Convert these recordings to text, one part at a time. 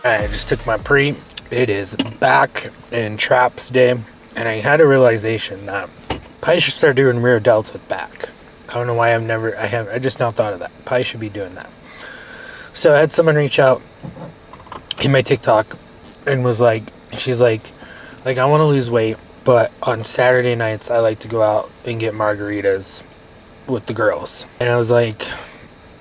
I just took my pre. It is back in traps day, and I had a realization that probably should start doing rear delts with back. I don't know why I just now thought of that. Probably should be doing that. So I had someone reach out in my TikTok and was like, she's like I want to lose weight, but on Saturday nights I like to go out and get margaritas with the girls. And I was like,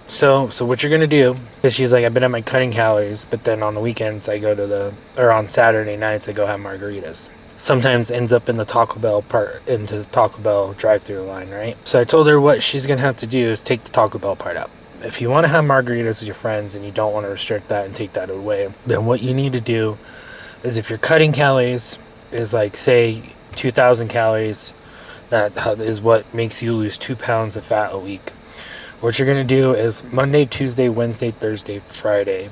so what you're gonna do? Because she's like, I've been at my cutting calories, but then on the weekends I go to on Saturday nights I go have margaritas. Sometimes ends up in the Taco Bell drive-through line, right? So I told her what she's gonna have to do is take the Taco Bell part out. If you want to have margaritas with your friends and you don't want to restrict that and take that away, then what you need to do is, if your cutting calories is like, say, 2,000 calories, that is what makes you lose 2 pounds of fat a week. What you're going to do is Monday, Tuesday, Wednesday, Thursday, Friday,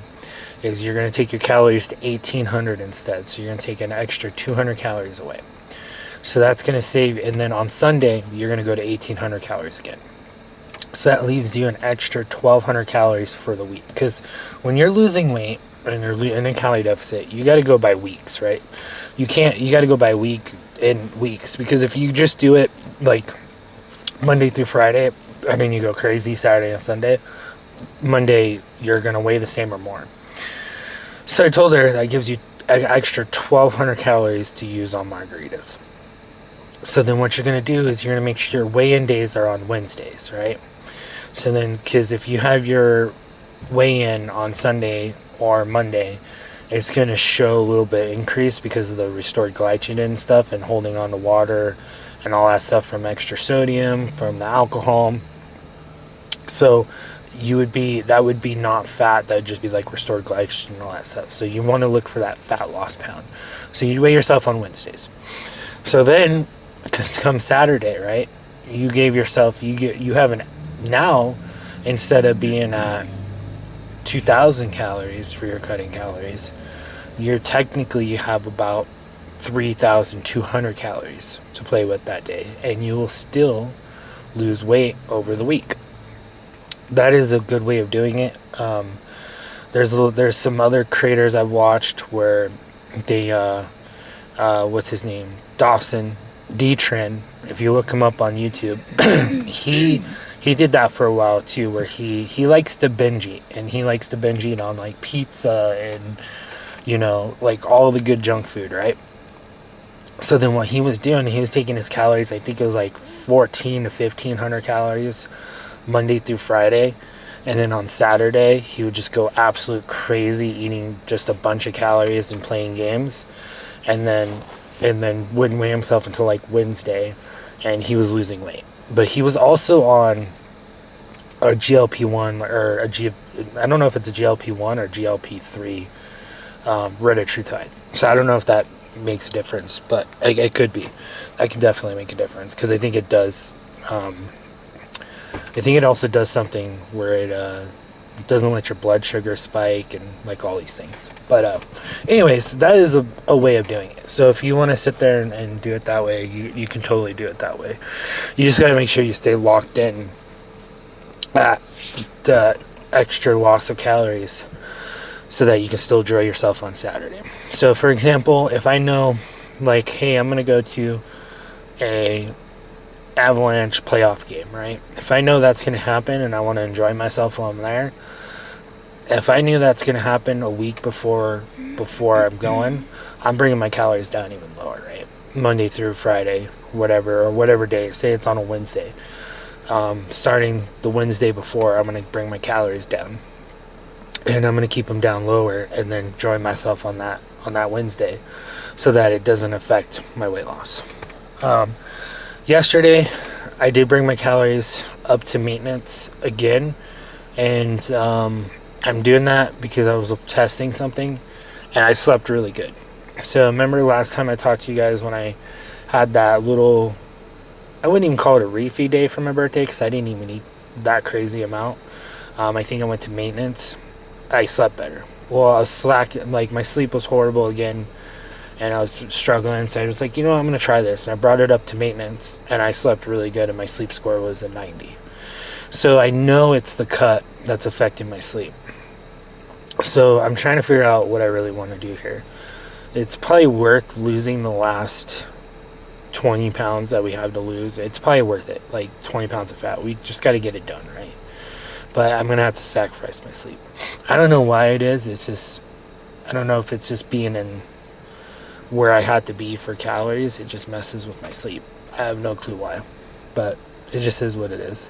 is you're going to take your calories to 1,800 instead. So you're going to take an extra 200 calories away. So that's going to save, and then on Sunday, you're going to go to 1,800 calories again. So that leaves you an extra 1,200 calories for the week. Because when you're losing weight and you're in a calorie deficit, you got to go by weeks, right? You got to go by weeks. Because if you just do it like Monday through Friday, and then you go crazy Saturday and Sunday, Monday you're going to weigh the same or more. So I told her that gives you an extra 1,200 calories to use on margaritas. So then what you're going to do is you're going to make sure your weigh-in days are on Wednesdays, right? So then, because if you have your weigh-in on Sunday or Monday, it's going to show a little bit increase because of the restored glycogen and stuff, and holding on to water and all that stuff from extra sodium, from the alcohol. So that would be not fat, that would just be like restored glycogen and all that stuff. So you want to look for that fat loss pound. So you weigh yourself on Wednesdays. So then come Saturday, right? You have now, instead of being at 2,000 calories for your cutting calories, you have about 3,200 calories to play with that day, and you will still lose weight over the week. That is a good way of doing it. There's some other creators I've watched where they what's his name, Dawson D-Trend, if you look him up on YouTube, he did that for a while too, where he likes to binge eat, and he likes to binge eat on like pizza and like all the good junk food, right? So then what he was doing, he was taking his calories, I think it was like 1,400 to 1,500 calories Monday through Friday, and then on Saturday he would just go absolute crazy eating just a bunch of calories and playing games, and then wouldn't weigh himself until like Wednesday, and he was losing weight. But he was also on a GLP-1 or I don't know if it's a GLP-1 or GLP-3 retatrutide. So I don't know if that makes a difference, but it could be. I can definitely make a difference, because I think it does. I think it also does something where it doesn't let your blood sugar spike and like all these things. But anyways, that is a way of doing it. So if you want to sit there and do it that way, you can totally do it that way. You just got to make sure you stay locked in at the extra loss of calories so that you can still enjoy yourself on Saturday. So for example, if I know, like, hey, I'm going to go to a Avalanche playoff game, right? If I know that's going to happen and I want to enjoy myself while I'm there, if I knew that's going to happen a week before I'm going, I'm bringing my calories down even lower, right? Monday through Friday, whatever day. Say it's on a Wednesday. Starting the Wednesday before, I'm going to bring my calories down, and I'm going to keep them down lower, and then enjoy myself on that Wednesday, so that it doesn't affect my weight loss. Yesterday, I did bring my calories up to maintenance again, and I'm doing that because I was testing something, and I slept really good. So remember last time I talked to you guys when I had that little, I wouldn't even call it a refeed day for my birthday because I didn't even eat that crazy amount. I think I went to maintenance. I slept better. Well, I was slack, like my sleep was horrible again, and I was struggling. So I was like, you know what, I'm gonna try this, and I brought it up to maintenance, and I slept really good, and my sleep score was a 90. So I know it's the cut that's affecting my sleep. So I'm trying to figure out what I really want to do here. It's probably worth losing the last 20 pounds that we have to lose. It's probably worth it, like 20 pounds of fat. We just got to get it done, right? But I'm gonna have to sacrifice my sleep. I don't know why it is. It's just, I don't know if it's just being in where I had to be for calories. It just messes with my sleep. I have no clue why, but it just is what it is.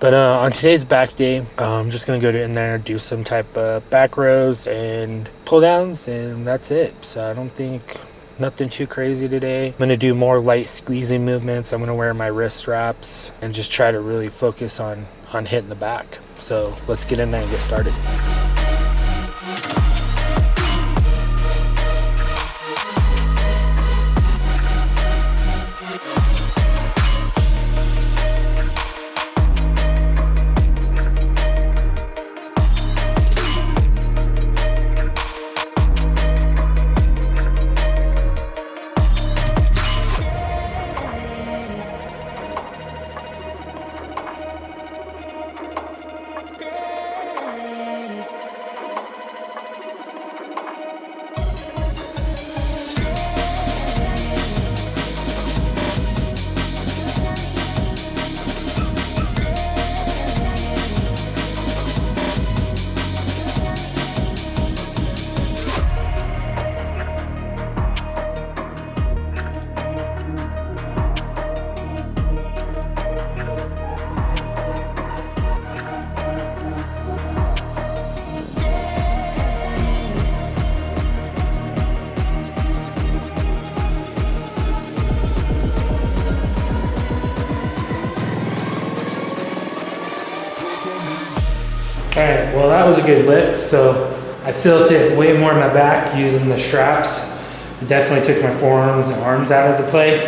But on today's back day, I'm just gonna go in there, do some type of back rows and pull downs, and that's it. So I don't think nothing too crazy today. I'm gonna do more light squeezing movements. I'm gonna wear my wrist wraps and just try to really focus on hitting the back. So let's get in there and get started. Alright, well that was a good lift. So I felt it way more in my back using the straps. Definitely took my forearms and arms out of the play.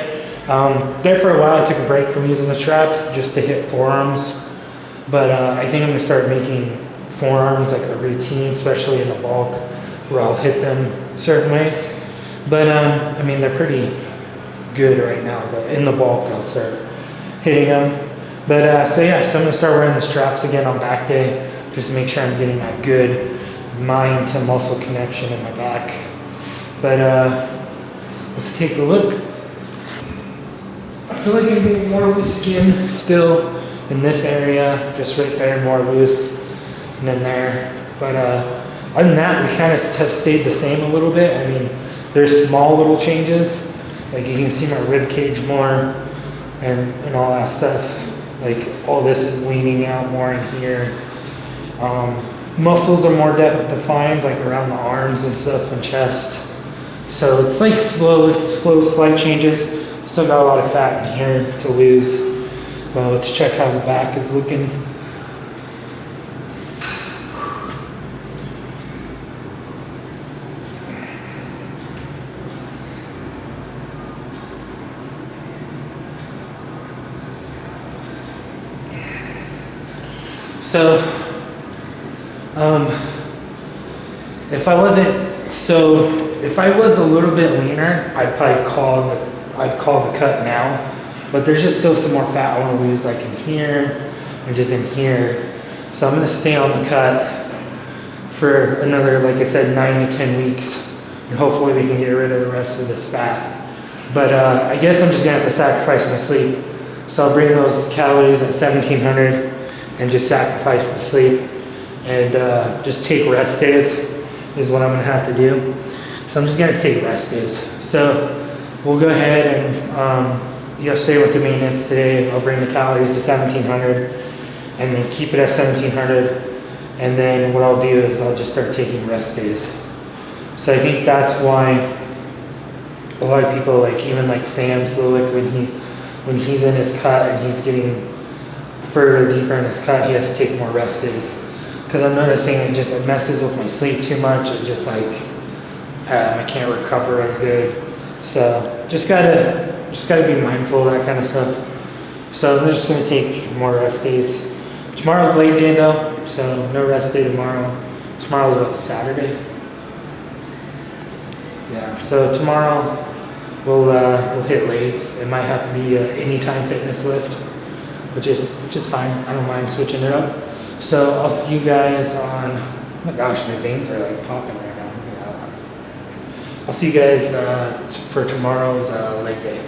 There for a while I took a break from using the straps just to hit forearms. But I think I'm gonna start making forearms like a routine, especially in the bulk, where I'll hit them certain ways. But I mean, they're pretty good right now, but in the bulk I'll start hitting them. But so yeah, so I'm gonna start wearing the straps again on back day, just to make sure I'm getting that good mind to muscle connection in my back. But let's take a look. I feel like I'm getting more loose skin still in this area, just right there, more loose, and then there. But other than that, we kind of have stayed the same a little bit. I mean, there's small little changes. Like you can see my rib cage more and all that stuff. Like all this is leaning out more in here. Muscles are more defined, like around the arms and stuff and chest. So it's like slow, slight changes. Still got a lot of fat in here to lose. Well, let's check how the back is looking. So, if I was a little bit leaner, I'd call the cut now. But there's just still some more fat I want to lose, like in here and just in here. So I'm gonna stay on the cut for another, like I said, 9 to 10 weeks, and hopefully we can get rid of the rest of this fat. But I guess I'm just gonna have to sacrifice my sleep. So I'll bring those calories at 1700 and just sacrifice the sleep and just take rest days is what I'm gonna have to do. So I'm just gonna take rest days. So we'll go ahead and stay with the maintenance today. I'll bring the calories to 1700 and then keep it at 1700. And then what I'll do is I'll just start taking rest days. So I think that's why a lot of people, like even like Sam Slulik, when he's in his cut and he's getting further deeper in his cut, he has to take more rest days. Because I'm noticing it messes with my sleep too much. It just like, I can't recover as good. So just gotta just gotta be mindful of that kind of stuff. So I'm just gonna take more rest days. Tomorrow's late day though, so no rest day tomorrow. Tomorrow's what, Saturday? Yeah. So tomorrow we'll hit legs. It might have to be a anytime fitness lift, which is fine. I don't mind switching it up. So I'll see you guys on. Oh my gosh, my veins are like popping right now. Yeah. I'll see you guys for tomorrow's leg day.